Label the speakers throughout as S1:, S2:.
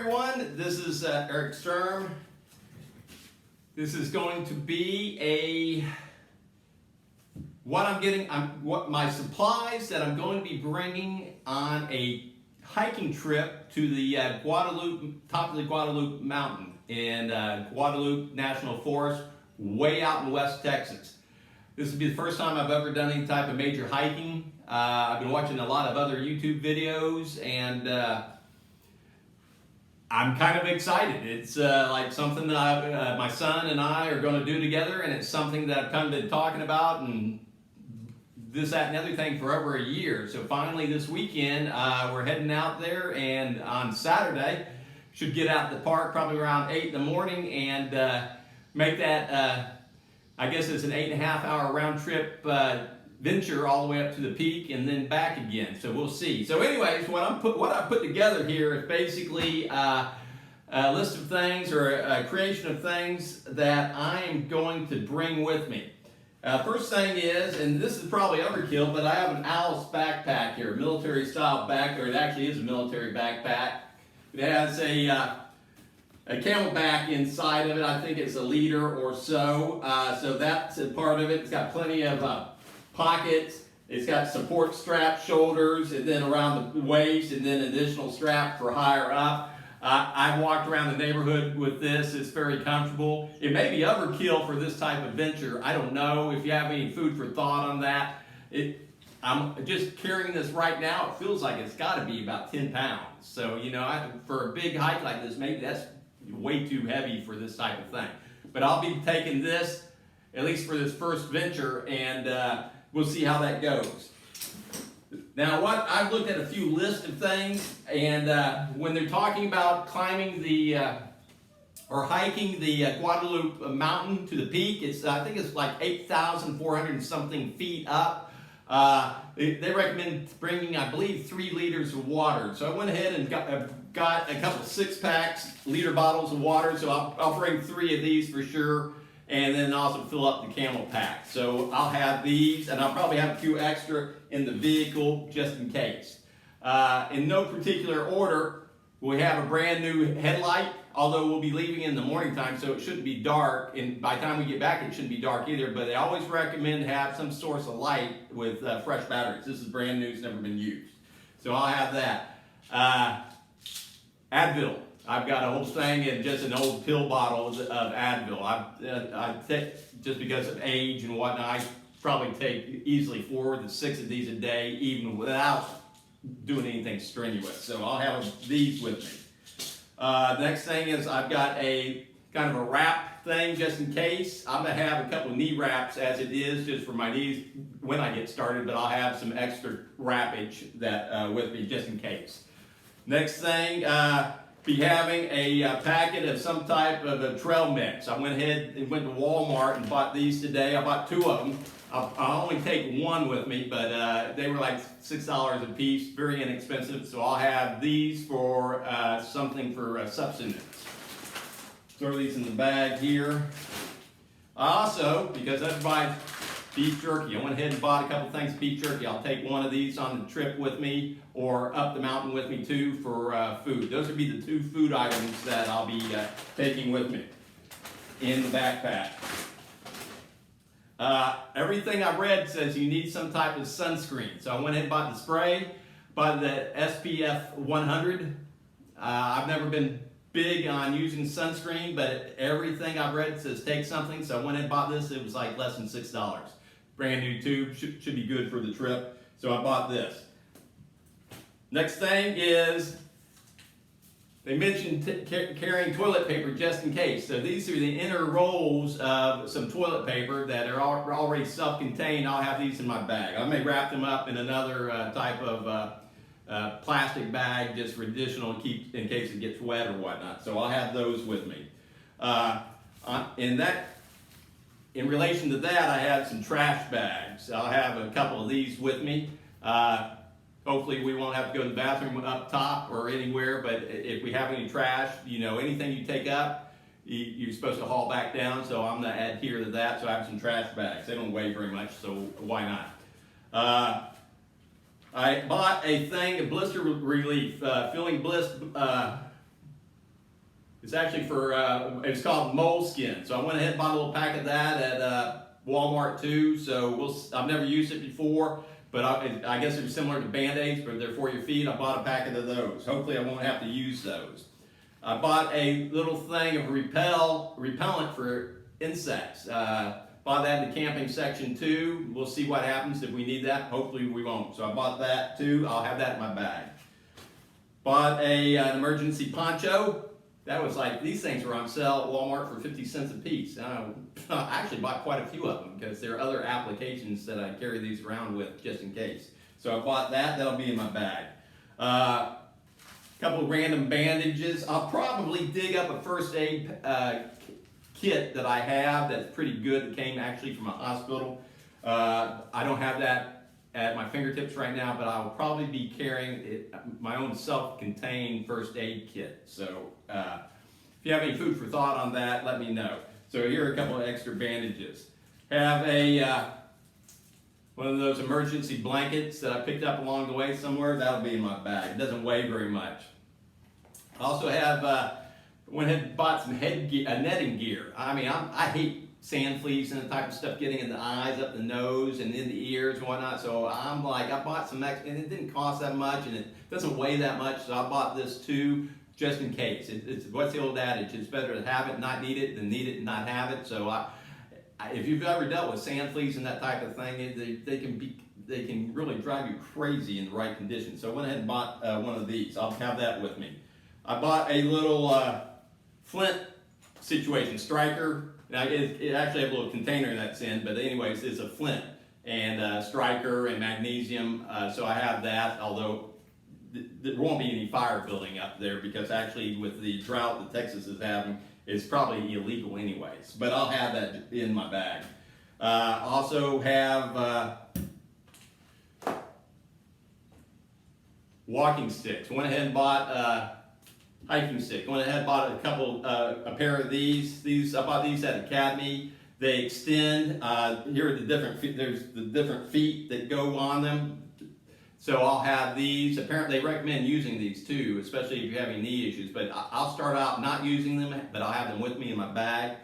S1: everyone, this is Eric Sturm. This is going to be what my supplies that I'm going to be bringing on a hiking trip to the top of the Guadalupe Mountain in Guadalupe National Forest, way out in West Texas. This will be the first time I've ever done any type of major hiking. I've been watching a lot of other YouTube videos, and I'm kind of excited. It's like something that my son and I are going to do together, and it's something that I've kind of been talking about and this, that, and the other thing for over a year. So finally this weekend, we're heading out there, and on Saturday, should get out to the park probably around 8 in the morning and make that, I guess it's an 8.5 hour round trip venture all the way up to the peak and then back again. So we'll see. So anyways, what I put together here is basically a list of things, or a creation of things that I am going to bring with me. First thing is, and this is probably overkill, but I have an Alice backpack here, a military style backpack. It actually is a military backpack. It has a camelback inside of it. I think it's a liter or so. So that's a part of it. It's got plenty of pockets. It's got support strap shoulders, and then around the waist, and then additional strap for higher up. I've walked around the neighborhood with this. It's very comfortable. It may be overkill for this type of venture. I don't know. If you have any food for thought on that. I'm just carrying this right now. It feels like it's got to be about 10 pounds. So, you know, for a big hike like this, maybe that's way too heavy for this type of thing. But I'll be taking this, at least for this first venture, and we'll see how that goes. Now, I've looked at a few lists of things, and when they're talking about climbing or hiking the Guadalupe Mountain to the peak, I think it's like 8,400 and something feet up. They recommend bringing, I believe, 3 liters of water. So I went ahead and got a couple 6-packs, liter bottles of water. So I'll bring 3 of these for sure, and then also fill up the camel pack. So I'll have these, and I'll probably have a few extra in the vehicle just in case. In no particular order, we have a brand new headlight, although we'll be leaving in the morning time, so it shouldn't be dark, and by the time we get back it shouldn't be dark either, but they always recommend to have some source of light with fresh batteries. This is brand new, it's never been used. So I'll have that. Advil. I've got a whole thing in just an old pill bottle of Advil. I take, just because of age and whatnot, I probably take easily 4 to 6 of these a day, even without doing anything strenuous. So I'll have these with me. Next thing is I've got a kind of a wrap thing just in case. I'm going to have a couple of knee wraps as it is, just for my knees when I get started, but I'll have some extra wrappage that with me just in case. Next thing, be having a packet of some type of a trail mix. I went ahead and went to Walmart and bought these today. I bought 2 of them. I'll only take 1 with me, but they were like $6 a piece, very inexpensive. So I'll have these for something for subsistence. Throw these in the bag here. Also, because I buy beef jerky, I went ahead and bought a couple things of beef jerky. I'll take 1 of these on the trip with me, or up the mountain with me too, for food. Those would be the 2 food items that I'll be taking with me in the backpack. Everything I've read says you need some type of sunscreen. So I went ahead and bought the spray, bought the SPF 100. I've never been big on using sunscreen, but everything I've read says take something. So I went ahead and bought this. It was like less than $6. Brand new tube, should be good for the trip. So I bought this. Next thing is, they mentioned carrying toilet paper just in case. So these are the inner rolls of some toilet paper that are already self-contained. I'll have these in my bag. I may wrap them up in another type of plastic bag just for additional, keep in case it gets wet or whatnot. So I'll have those with me. In relation to that, I have some trash bags. I'll have a couple of these with me. Hopefully we won't have to go to the bathroom up top or anywhere, but if we have any trash, you know, anything you take up, you're supposed to haul back down, so I'm going to adhere to that. So I have some trash bags. They don't weigh very much, so why not? I bought a thing of blister relief, Feeling Bliss It's actually for, it's called Moleskin. So I went ahead and bought a little pack of that at Walmart too. So I've never used it before, but I guess it's similar to Band-Aids, but they're for your feet. I bought a packet of those. Hopefully I won't have to use those. I bought a little thing of repellent for insects. Bought that in the camping section too. We'll see what happens if we need that. Hopefully we won't. So I bought that too. I'll have that in my bag. Bought an emergency poncho. That was like, these things were on sale at Walmart for 50 cents a piece. I actually bought quite a few of them because there are other applications that I carry these around with just in case. So I bought that. That'll be in my bag. Couple of random bandages. I'll probably dig up a first aid kit that I have that's pretty good. It came actually from a hospital. I don't have that at my fingertips right now, but I'll probably be carrying my own self-contained first aid kit. So if you have any food for thought on that, let me know. So here are a couple of extra bandages. Have one of those emergency blankets that I picked up along the way somewhere. That'll be in my bag. It doesn't weigh very much. I also have went ahead and bought some netting gear. I mean, I hate sand fleas and the type of stuff getting in the eyes, up the nose, and in the ears and whatnot. So I'm like, I bought some and it didn't cost that much, and it doesn't weigh that much. So I bought this too, just in case. It's what's the old adage? It's better to have it and not need it than need it and not have it. So if you've ever dealt with sand fleas and that type of thing, they can really drive you crazy in the right conditions. So I went ahead and bought one of these. I'll have that with me. I bought a little flint situation, striker. Now it actually has a little container that's in, but anyways, it's a flint and striker and magnesium. So I have that, although there won't be any fire building up there because actually with the drought that Texas is having, it's probably illegal anyways. But I'll have that in my bag. Also have walking sticks. Went ahead and bought hiking stick. Went ahead and bought a pair of these. I bought these at Academy. They extend. Here are the different feet. There's the different feet that go on them. So I'll have these. Apparently they recommend using these too, especially if you're having knee issues. But I'll start out not using them, but I'll have them with me in my bag.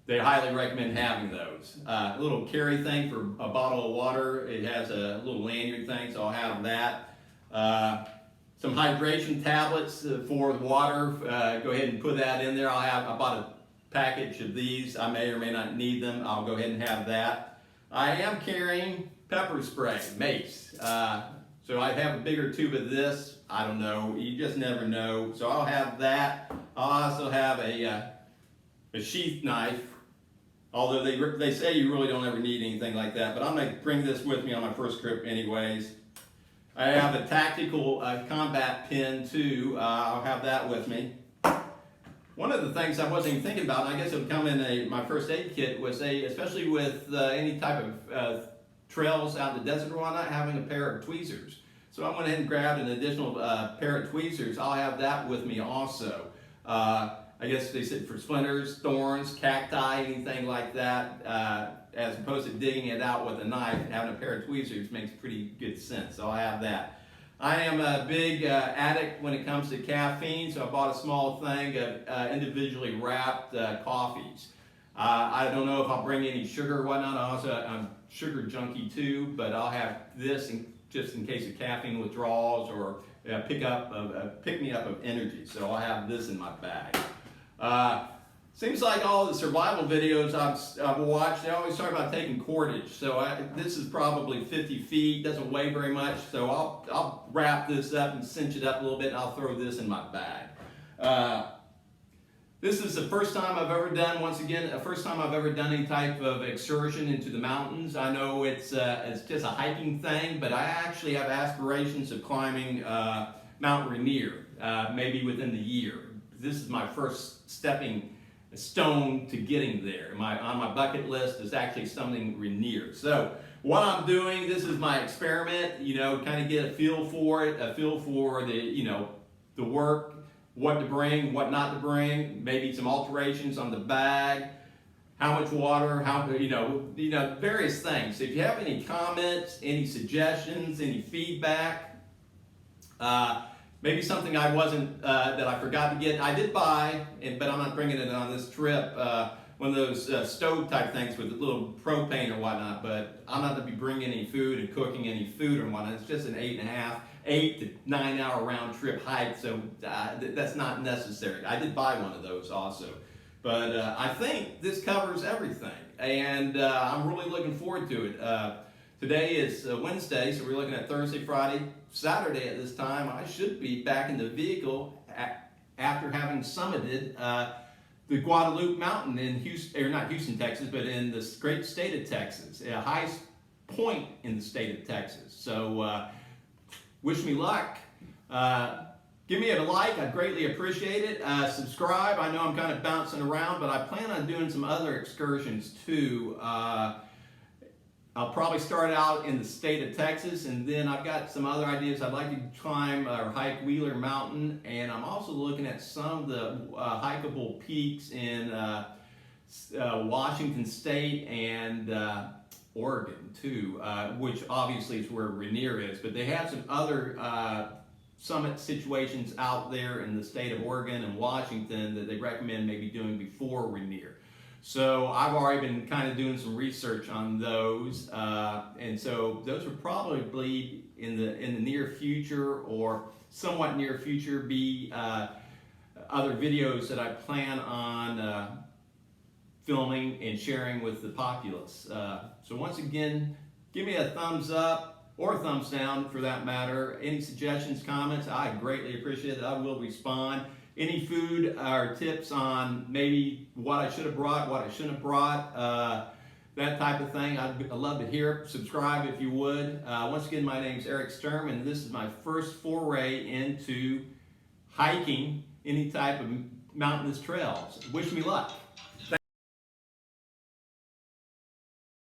S1: They highly recommend having those. A little carry thing for a bottle of water. It has a little lanyard thing, so I'll have that. Some hydration tablets for water. Go ahead and put that in there. I bought a package of these. I may or may not need them. I'll go ahead and have that. I am carrying pepper spray, mace. So I have a bigger tube of this. I don't know. You just never know. So I'll have that. I'll also have a sheath knife. Although they say you really don't ever need anything like that. But I'm going to bring this with me on my first trip anyways. I have a tactical combat pin too. I'll have that with me. One of the things I wasn't even thinking about, and I guess it would come in my first aid kit, was especially with any type of trails out in the desert or whatnot, having a pair of tweezers. So I went ahead and grabbed an additional pair of tweezers. I'll have that with me also. I guess they said for splinters, thorns, cacti, anything like that. As opposed to digging it out with a knife, having a pair of tweezers makes pretty good sense. So I'll have that. I am a big addict when it comes to caffeine, so I bought a small thing of individually wrapped coffees. I don't know if I'll bring any sugar or whatnot. I'm a sugar junkie too, but I'll have this just in case of caffeine withdrawals or pick me up of energy. So I'll have this in my bag. Seems like all the survival videos I've watched, they always talk about taking cordage. So this is probably 50 feet, doesn't weigh very much. So I'll wrap this up and cinch it up a little bit, and I'll throw this in my bag. This is the first time I've ever done, once again, the first time I've ever done any type of excursion into the mountains. I know it's just a hiking thing, but I actually have aspirations of climbing Mount Rainier, maybe within the year. This is my first stepping stone to getting there. On my bucket list is actually something Rainier. So what I'm doing, this is my experiment, kind of get a feel for it, a feel for the work, what to bring, what not to bring, maybe some alterations on the bag, how much water, various things. So if you have any comments, any suggestions, any feedback, maybe something I wasn't, that I forgot to get. I did buy, but I'm not bringing it on this trip, one of those stove type things with a little propane or whatnot, but I'm not going to be bringing any food and cooking any food or whatnot. It's just an 8 to 9 hour round trip hike, so that's not necessary. I did buy one of those also. But I think this covers everything, and I'm really looking forward to it. Today is Wednesday, so we're looking at Thursday, Friday, Saturday at this time. I should be back in the vehicle after having summited the Guadalupe Mountain in Houston, or not Houston, Texas, but in the great state of Texas, the highest point in the state of Texas. So wish me luck. Give me a like, I'd greatly appreciate it. Subscribe, I know I'm kind of bouncing around, but I plan on doing some other excursions too. I'll probably start out in the state of Texas, and then I've got some other ideas. I'd like to climb or hike Wheeler Mountain, and I'm also looking at some of the hikeable peaks in Washington State and Oregon too, which obviously is where Rainier is, but they have some other summit situations out there in the state of Oregon and Washington that they recommend maybe doing before Rainier. So I've already been kind of doing some research on those, and so those would probably in the near future or somewhat near future be other videos that I plan on filming and sharing with the populace. So once again, give me a thumbs up or thumbs down for that matter. Any suggestions, comments, I greatly appreciate it. I will respond. Any food or tips on maybe what I should have brought, what I shouldn't have brought, that type of thing, I'd love to hear. Subscribe if you would. Once again, my name is Eric Sturm, and this is my first foray into hiking any type of mountainous trails. Wish me luck.